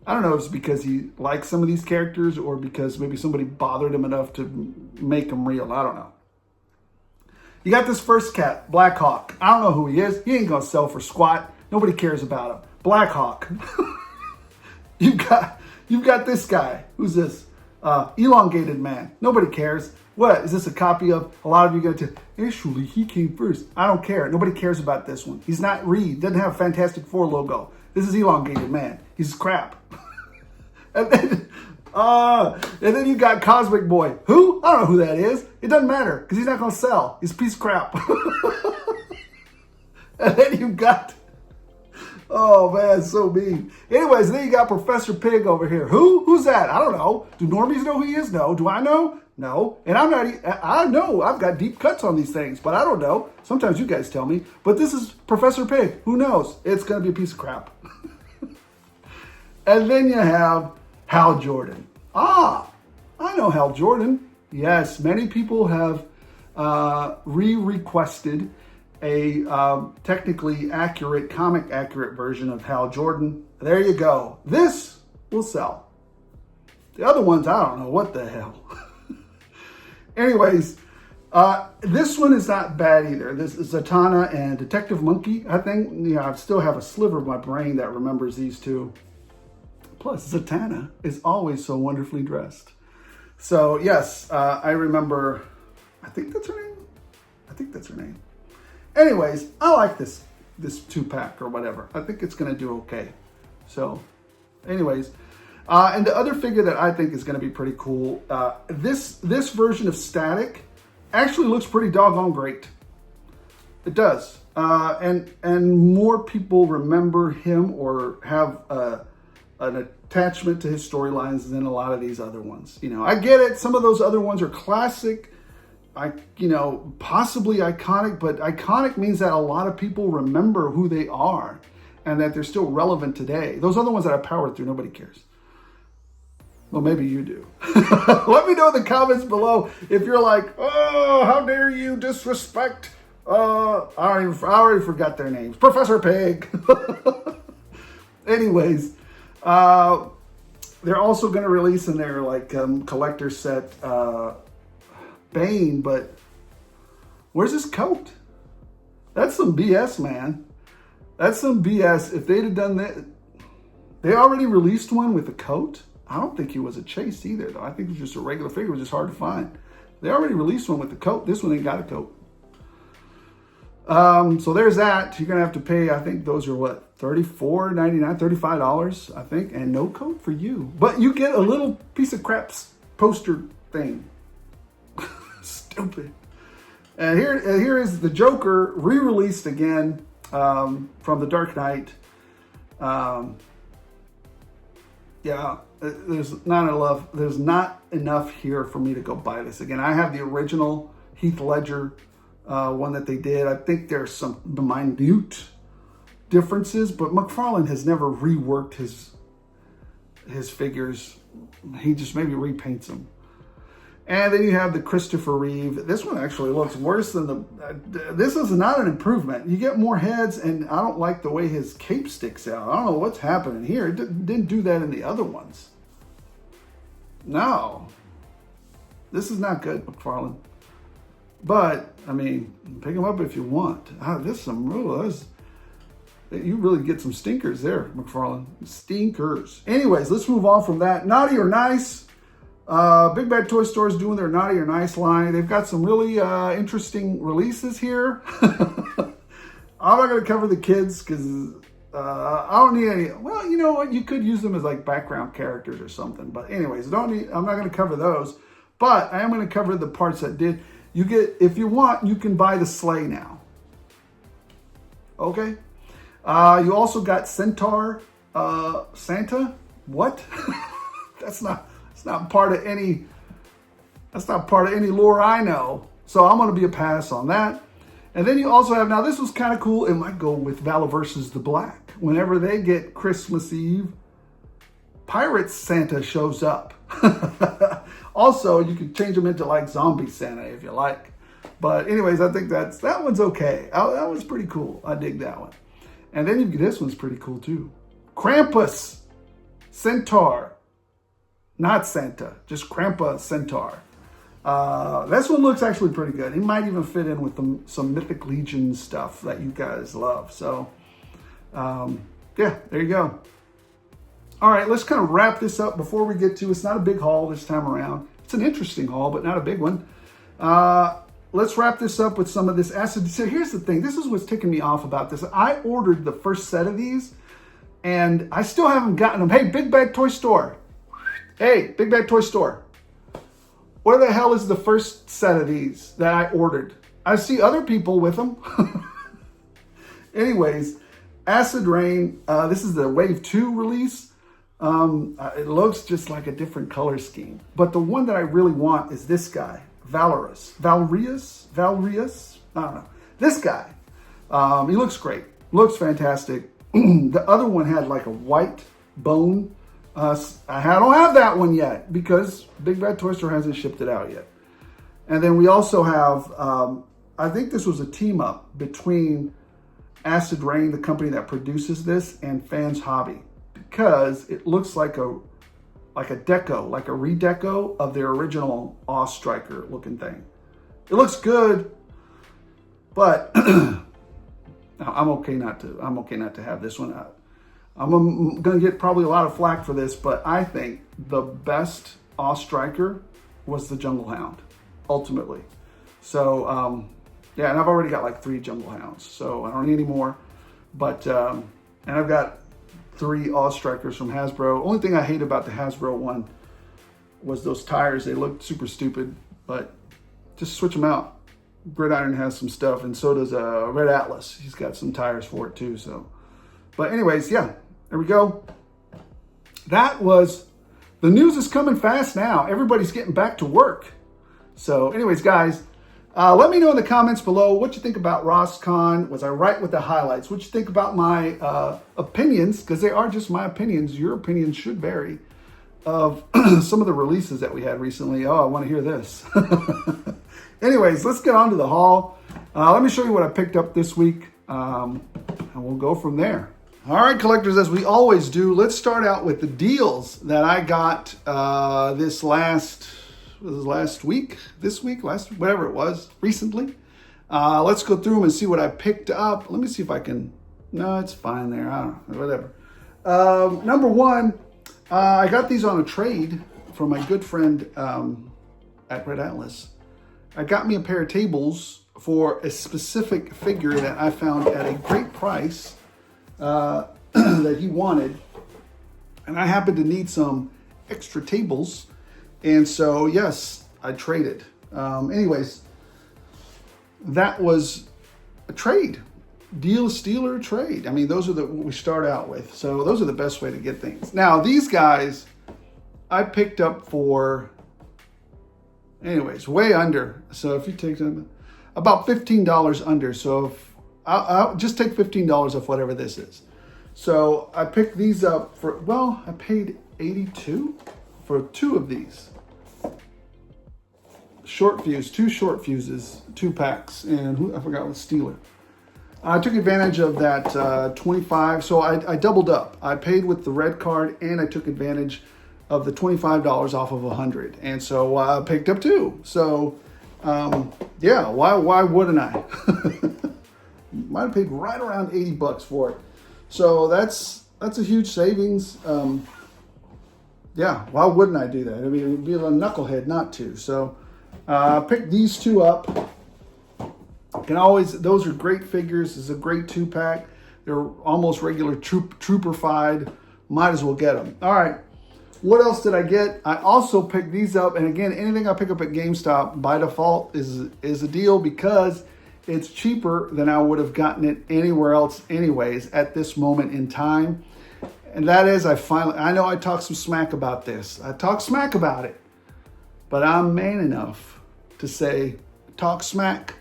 Speaker 1: I don't know if it's because he likes some of these characters or because maybe somebody bothered him enough to make them real. I don't know. You got this first cat, Black Hawk. I don't know who he is. He ain't going to sell for squat. Nobody cares about him. Black Hawk. You've got this guy. Who's this? Elongated Man. Nobody cares. What? Is this a copy of? A lot of you going to, actually, he came first. I don't care. Nobody cares about this one. He's not Reed. Doesn't have a Fantastic Four logo. This is Elongated Man. He's crap. and then you got Cosmic Boy. Who? I don't know who that is. It doesn't matter because he's not going to sell. He's a piece of crap. And then you got, oh man, so mean. Anyways, then you got Professor Pig over here. Who? Who's that? I don't know. Do normies know who he is? No. Do I know? No. And I know I've got deep cuts on these things, but I don't know. Sometimes you guys tell me. But this is Professor Pig. Who knows? It's going to be a piece of crap. And then you have Hal Jordan. I know Hal Jordan. Yes, many people have requested a technically accurate, comic accurate version of Hal Jordan. There you go. This will sell. The other ones, I don't know what the hell. Anyways, this one is not bad either. This is Zatanna and Detective Monkey. I think, you know, I still have a sliver of my brain that remembers these two. Plus, Zatanna is always so wonderfully dressed. So, yes, I remember, I think that's her name. Anyways, I like this 2-pack or whatever. I think it's going to do okay. So, anyways, and the other figure that I think is going to be pretty cool, this version of Static actually looks pretty doggone great. It does. And more people remember him or have an attachment to his storylines than a lot of these other ones. You know, I get it. Some of those other ones are classic, possibly iconic, but iconic means that a lot of people remember who they are and that they're still relevant today. Those other ones that I powered through, nobody cares. Well, maybe you do. Let me know in the comments below if you're like, oh, how dare you disrespect, I already forgot their names. Professor Pig. Anyways, they're also going to release in their collector set Bane, but where's his coat? That's some BS, man. That's some BS. If they'd have done that, they already released one with a coat. I don't think he was a chase either, though. I think it was just a regular figure. It was just hard to find. They already released one with a coat. This one ain't got a coat. So there's that. You're going to have to pay, I think those are what, $34.99, $35, I think, and no coat for you. But you get a little piece of crap poster thing. Stupid. And here is the Joker re-released again from the Dark Knight. Yeah, there's not enough here for me to go buy this again. I have the original Heath Ledger one that they did. I think there's some minute differences, but McFarlane has never reworked his figures. He just maybe repaints them. And then you have the Christopher Reeve. This one actually looks worse than this is not an improvement. You get more heads, and I don't like the way his cape sticks out. I don't know what's happening here. It didn't do that in the other ones. No. This is not good, McFarlane. But, I mean, pick them up if you want. This is some rules. You really get some stinkers there, McFarlane. Stinkers. Anyways, let's move on from that. Naughty or Nice. Big Bad Toy Store is doing their Naughty or Nice line. They've got some really interesting releases here. I'm not going to cover the kids because I don't need any. Well, you know what? You could use them as like background characters or something. But anyways, I'm not going to cover those. But I am going to cover the parts that did. You get, if you want, you can buy the sleigh now. Okay. You also got Centaur Santa. What? That's not part of any lore I know. So I'm going to be a pass on that. And then you also have, now this was kind of cool. It might go with Valaverse's The Black. Whenever they get Christmas Eve, Pirate Santa shows up. Also, you can change them into like Zombie Santa if you like. But anyways, I think that one's okay. That one's pretty cool. I dig that one. And then you get, this one's pretty cool too. Krampus Centaur. Not Santa, just Krampus Centaur. This one looks actually pretty good. He might even fit in with some Mythic Legion stuff that you guys love. So, yeah, there you go. All right, let's kind of wrap this up before we get to, it's not a big haul this time around. It's an interesting haul, but not a big one. Let's wrap this up with some of this acid. So here's the thing. This is what's ticking me off about this. I ordered the first set of these, and I still haven't gotten them. Hey, Big Bad Toy Store. Hey, Big Bad Toy Store. Where the hell is the first set of these that I ordered? I see other people with them. Anyways, Acid Rain. This is the Wave 2 release. It looks just like a different color scheme. But the one that I really want is this guy. Valaverse. Valerius? I don't know. This guy. He looks great. Looks fantastic. The other one had like a white bone. I don't have that one yet because Big Bad Toy Store hasn't shipped it out yet. And then we also have, I think this was a team up between Acid Rain, the company that produces this, and Fans Hobby, because it looks like a deco, like a redeco of their original Awe Striker looking thing. It looks good, but I'm okay not to have this one out. I'm going to get probably a lot of flack for this, but I think the best Awe Striker was the Jungle Hound, ultimately. So, yeah, and I've already got like 3 Jungle Hounds, so I don't need any more. But, and I've got 3 Awe Strikers from Hasbro. Only thing I hate about the Hasbro one was those tires. They looked super stupid, but just switch them out. Gridiron has some stuff, and so does Red Atlas. He's got some tires for it too, so. But anyways, yeah, there we go. That was, the news is coming fast now. Everybody's getting back to work. So anyways, guys, let me know in the comments below what you think about Rosscon. Was I right with the highlights? What you think about my opinions, because they are just my opinions. Your opinions should vary, of some of the releases that we had recently. Oh, I want to hear this. Anyways, let's get on to the haul. Let me show you what I picked up this week, and we'll go from there. All right, collectors, as we always do, let's start out with the deals that I got last week, whatever it was, recently. Let's go through them and see what I picked up. Let me see if I can, no, it's fine there, I don't know, whatever. Number one, I got these on a trade from my good friend at Red Atlas. I got me a pair of tables for a specific figure that I found at a great price that he wanted, and I happened to need some extra tables, and so yes, I traded. Anyways, that was a trade, deal, stealer, trade. I mean, those are what we start out with, so those are the best way to get things. Now these guys I picked up for, anyways, way under. So if you take them, about $15 under. So if I'll just take $15 off whatever this is. So I picked these up for, well, I paid $82 for 2 of these. Short fuse, 2 short fuses, 2 packs, and I forgot what Steeler. I took advantage of that 25, so I doubled up. I paid with the red card, and I took advantage of the $25 off of 100, and so I picked up 2. So yeah, why wouldn't I? Might have paid right around 80 bucks for it. So that's a huge savings. Yeah, why wouldn't I do that? I mean, it would be a knucklehead not to. So I picked these 2 up. Can always, those are great figures. It's a great 2-pack. They're almost regular trooper-fied. Might as well get them. All right. What else did I get? I also picked these up, and again, anything I pick up at GameStop by default is a deal because it's cheaper than I would have gotten it anywhere else anyways at this moment in time. And that is, I know I talked some smack about this. I talked smack about it, but I'm man enough to say, talk smack.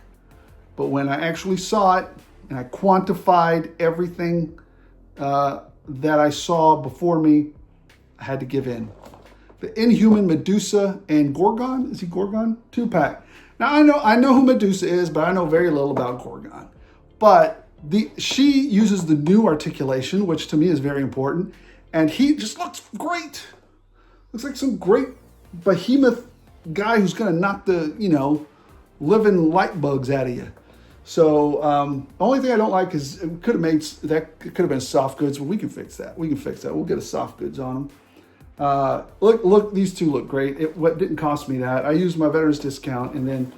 Speaker 1: But when I actually saw it and I quantified everything that I saw before me, I had to give in. The Inhuman Medusa and Gorgon, is he Gorgon? 2-pack. Now I know who Medusa is, but I know very little about Gorgon. But she uses the new articulation, which to me is very important. And he just looks great. Looks like some great behemoth guy who's gonna knock the, living light bugs out of you. So the only thing I don't like is it could have been soft goods, but we can fix that. We'll get a soft goods on them. Look, these two look great. It didn't cost me that. I used my veterans discount and then,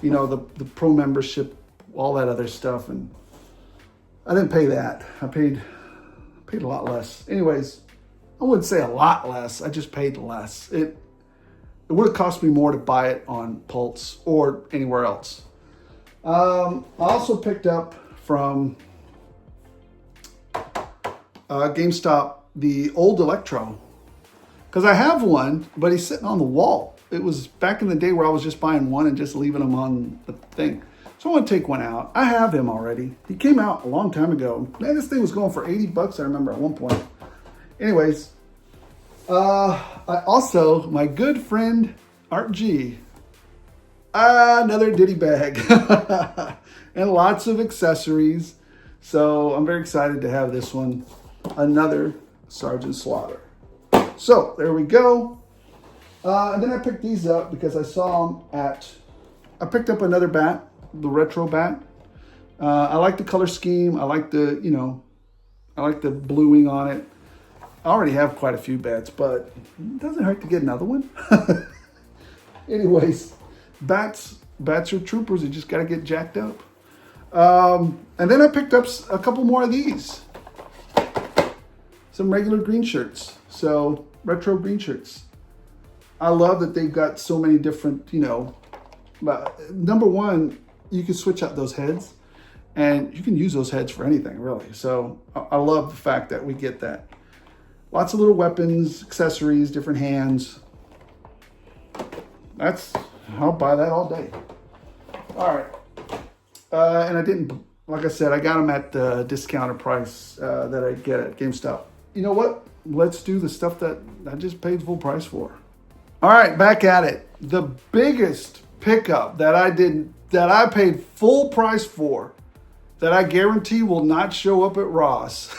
Speaker 1: the pro membership, all that other stuff, and I didn't pay that. I paid a lot less. Anyways, I wouldn't say a lot less. I just paid less. It would have cost me more to buy it on Pulse or anywhere else. I also picked up from GameStop the old Electro. Because I have one, but he's sitting on the wall. It was back in the day where I was just buying one and just leaving them on the thing. So I want to take one out. I have him already. He came out a long time ago. Man, this thing was going for 80 bucks, I remember at one point. Anyways, I also, my good friend Art G, another ditty bag. And lots of accessories. So I'm very excited to have this one. Another Sergeant Slaughter. So there we go. And then I picked these up because I saw them I picked up another bat, the retro bat. I like the color scheme. I like the, I like the bluing on it. I already have quite a few bats, but it doesn't hurt to get another one. Anyways, bats are troopers. You just got to get jacked up. And then I picked up a couple more of these. Some regular green shirts. So retro green shirts. I love that they've got so many different, number one, you can switch out those heads and you can use those heads for anything really. So I love the fact that we get that. Lots of little weapons, accessories, different hands. I'll buy that all day. All right. And I didn't, like I said, I got them at the discounted price that I get at GameStop. You know what? Let's do the stuff that I just paid full price for. All right, back at it. The biggest pickup that I paid full price for, that I guarantee will not show up at Ross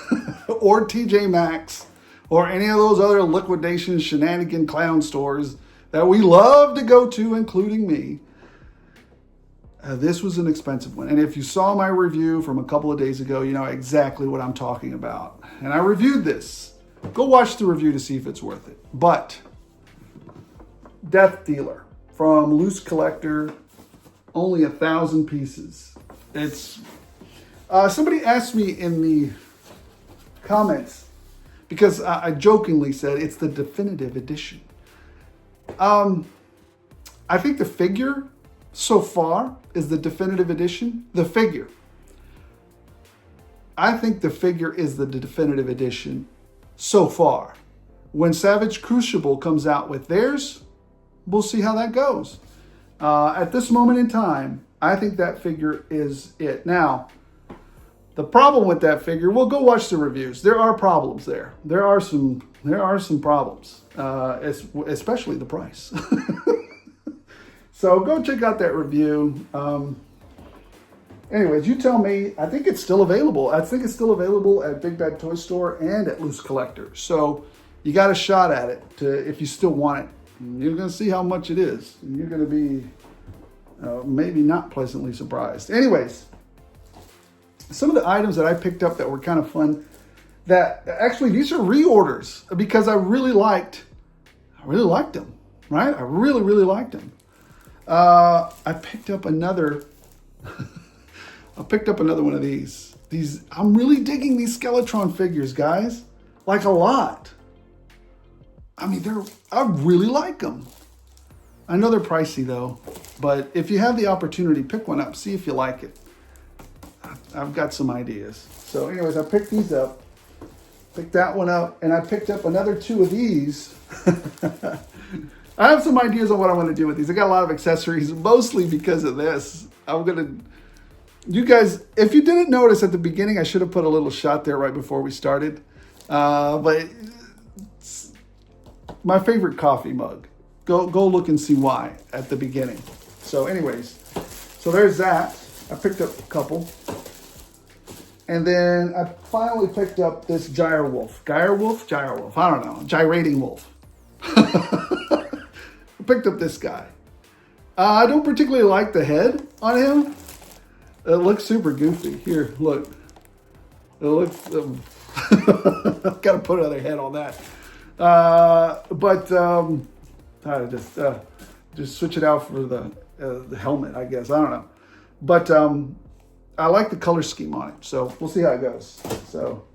Speaker 1: or TJ Maxx or any of those other liquidation shenanigan clown stores that we love to go to, including me. This was an expensive one. And if you saw my review from a couple of days ago, you know exactly what I'm talking about. And I reviewed this. Go watch the review to see if it's worth it. But Death Dealer from Loose Collector, only 1,000 pieces. It's somebody asked me in the comments, because I jokingly said it's the definitive edition. I think the figure so far is the definitive edition. The figure. I think the figure is the definitive edition so far. When Savage Crucible comes out with theirs, we'll see how that goes. At this moment in time, I think that figure is it. Now, the problem with that figure, well, go watch the reviews. There are problems there. There are some problems, especially the price. So go check out that review. Anyways, you tell me. I think it's still available. I think it's still available at Big Bad Toy Store and at Loose Collector. So you got a shot at it if you still want it. You're going to see how much it is. And you're going to be maybe not pleasantly surprised. Anyways, some of the items that I picked up that were kind of fun, that actually these are reorders because I really liked them, right? I really liked them. I picked up another one of these. I'm really digging these Skeletron figures, guys. Like a lot. I mean, I really like them. I know they're pricey though, but if you have the opportunity, pick one up, see if you like it. I've got some ideas. So anyways, I picked these up, picked that one up, and I picked up another 2 of these. I have some ideas on what I'm going to do with these. I got a lot of accessories, mostly because of this. You guys, if you didn't notice at the beginning, I should have put a little shot there right before we started. But it's my favorite coffee mug. Go look and see why at the beginning. So anyways, so there's that. I picked up a couple. And then I finally picked up this gyre wolf. I don't know. Gyrating wolf. I picked up this guy. I don't particularly like the head on him. It looks super goofy. Here, look. It looks... I've got to put another head on that. I just switch it out for the helmet, I guess. I don't know. But I like the color scheme on it. So we'll see how it goes. So,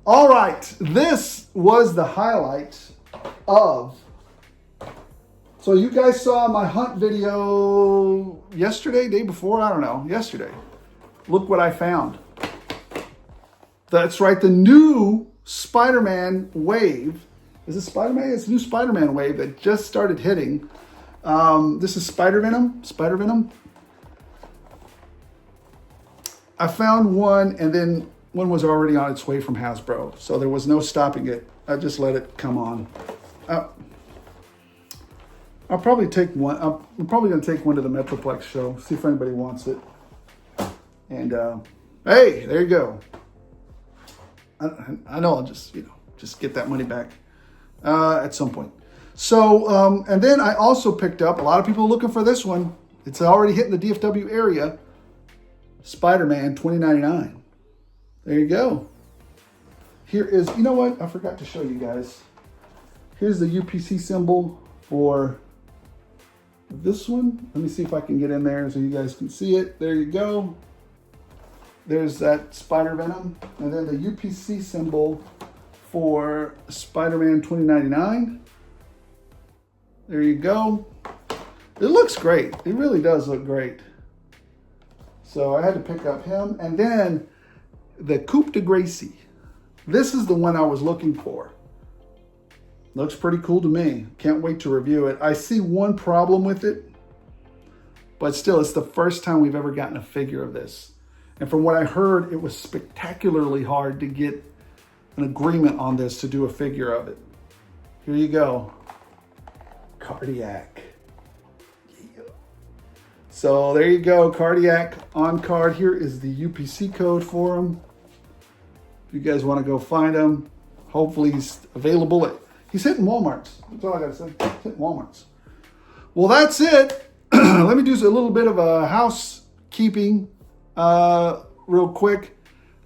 Speaker 1: all right. This was the highlight of... So you guys saw my hunt video yesterday, day before? I don't know. Yesterday. Look what I found. That's right. The new Spider-Man wave. Is it Spider-Man? It's a new Spider-Man wave that just started hitting. This is Spider-Venom. Spider-Venom. I found one, and then one was already on its way from Hasbro. So there was no stopping it. I just let it come on. I'll probably take one. I'm probably going to take one to the Metroplex show, see if anybody wants it. And hey, there you go. I know I'll just get that money back at some point. So and then I also picked up, a lot of people are looking for this one. It's already hitting the DFW area. Spider-Man 2099. There you go. Here is, you know what? I forgot to show you guys. Here's the UPC symbol for this one. Let me see if I can get in there so you guys can see it. There you go. There's that Spider-Venom. And then the UPC symbol for Spider-Man 2099. There you go. It looks great. It really does look great. So I had to pick up him. And then the Coupe de Gracie. This is the one I was looking for. Looks pretty cool to me. Can't wait to review it. I see one problem with it, but still, it's the first time we've ever gotten a figure of this. And from what I heard, it was spectacularly hard to get an agreement on this to do a figure of it. Here you go. Cardiac. Yeah. So there you go, Cardiac on card. Here is the UPC code for him. If you guys want to go find him, hopefully he's available. He's hitting Walmarts. That's all I got to say. He's hitting Walmarts. Well, that's it. Let me do a little bit of a housekeeping real quick.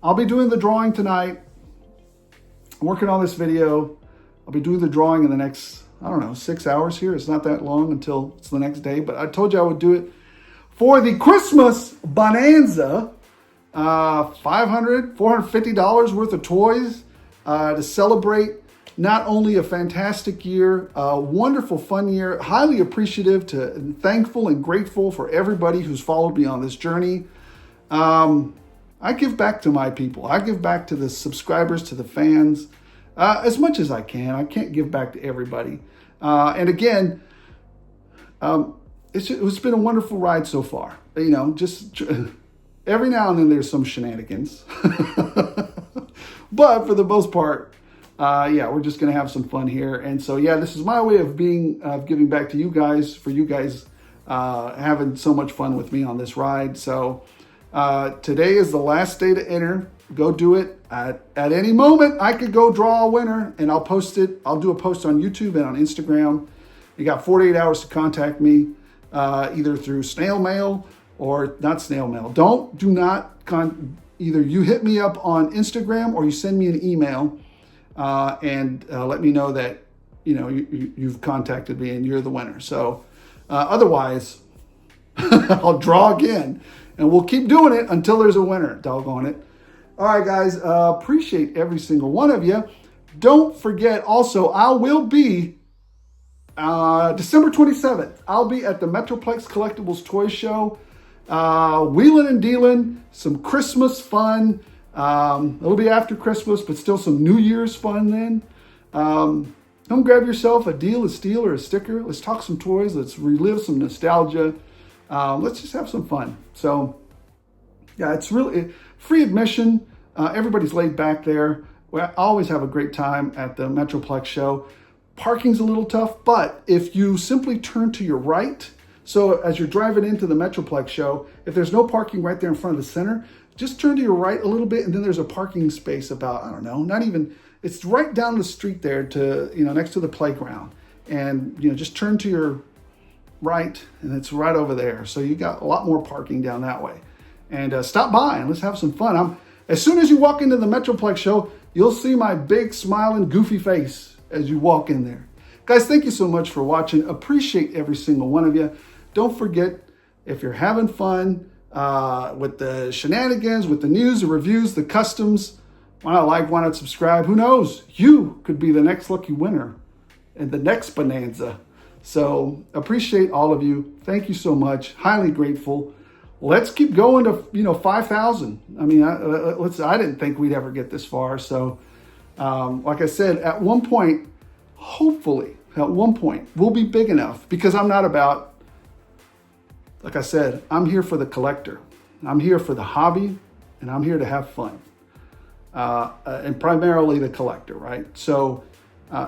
Speaker 1: I'll be doing the drawing tonight. I'm working on this video. I'll be doing the drawing in the next, 6 hours here. It's not that long until it's the next day, but I told you I would do it for the Christmas Bonanza. $500, $450 worth of toys to celebrate not only a fantastic year, a wonderful, fun year, highly appreciative and thankful and grateful for everybody who's followed me on this journey. I give back to my people. I give back to the subscribers, to the fans, as much as I can. I can't give back to everybody. And again, it's been a wonderful ride so far. Just every now and then there's some shenanigans. But for the most part, we're just going to have some fun here. And so, this is my way of giving back to you guys, for you guys having so much fun with me on this ride. So today is the last day to enter. Go do it. At any moment, I could go draw a winner, and I'll post it. I'll do a post on YouTube and on Instagram. You got 48 hours to contact me, either through snail mail or not snail mail. Do not either you hit me up on Instagram or you send me an email and let me know that you've contacted me and you're the winner. So otherwise, I'll draw again, and we'll keep doing it until there's a winner. Doggone it. All right, guys, appreciate every single one of you. Don't forget also, I will be December 27th. I'll be at the Metroplex Collectibles Toy Show, wheeling and dealing, some Christmas fun. It'll be after Christmas, but still some New Year's fun then. Come grab yourself a deal, a steal, or a sticker. Let's talk some toys. Let's relive some nostalgia. Let's just have some fun. So, yeah, it's really free admission. Everybody's laid back there. I always have a great time at the Metroplex show. Parking's a little tough, but if you simply turn to your right, so as you're driving into the Metroplex show, if there's no parking right there in front of the center, just turn to your right a little bit, and then there's a parking space about, I don't know, not even, it's right down the street there to, next to the playground. And, just turn to your right, and it's right over there. So you got a lot more parking down that way. And stop by and let's have some fun. As soon as you walk into the Metroplex show, you'll see my big smiling goofy face as you walk in there. Guys, thank you so much for watching. Appreciate every single one of you. Don't forget, if you're having fun with the shenanigans, with the news, the reviews, the customs, why not like, why not subscribe? Who knows? You could be the next lucky winner in the next bonanza. So appreciate all of you. Thank you so much. Highly grateful. Let's keep going to 5,000. I mean, I didn't think we'd ever get this far. So, like I said, at one point, hopefully, at one point, we'll be big enough, because I'm not about, like I said, I'm here for the collector. I'm here for the hobby, and I'm here to have fun. And primarily the collector, right? So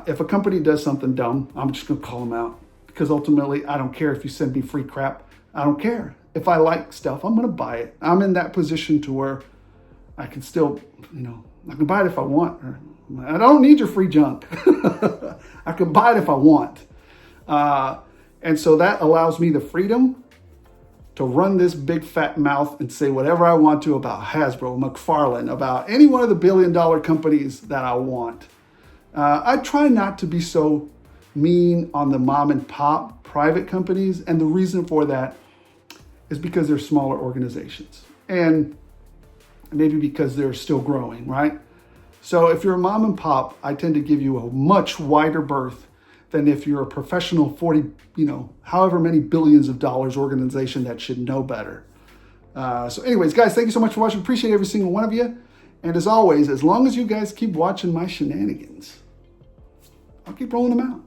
Speaker 1: if a company does something dumb, I'm just going to call them out, because ultimately, I don't care if you send me free crap. I don't care. If I like stuff, I'm going to buy it. I'm in that position to where I can still, I can buy it if I want. I don't need your free junk. I can buy it if I want. And so that allows me the freedom to run this big fat mouth and say whatever I want to about Hasbro, McFarlane, about any one of the billion-dollar companies that I want. I try not to be so mean on the mom and pop private companies. And the reason for that is because they're smaller organizations, and maybe because they're still growing, right? So if you're a mom and pop, I tend to give you a much wider berth than if you're a professional 40, however many billions of dollars organization that should know better. So anyways, guys, thank you so much for watching. Appreciate every single one of you. And as always, as long as you guys keep watching my shenanigans, I'll keep rolling them out.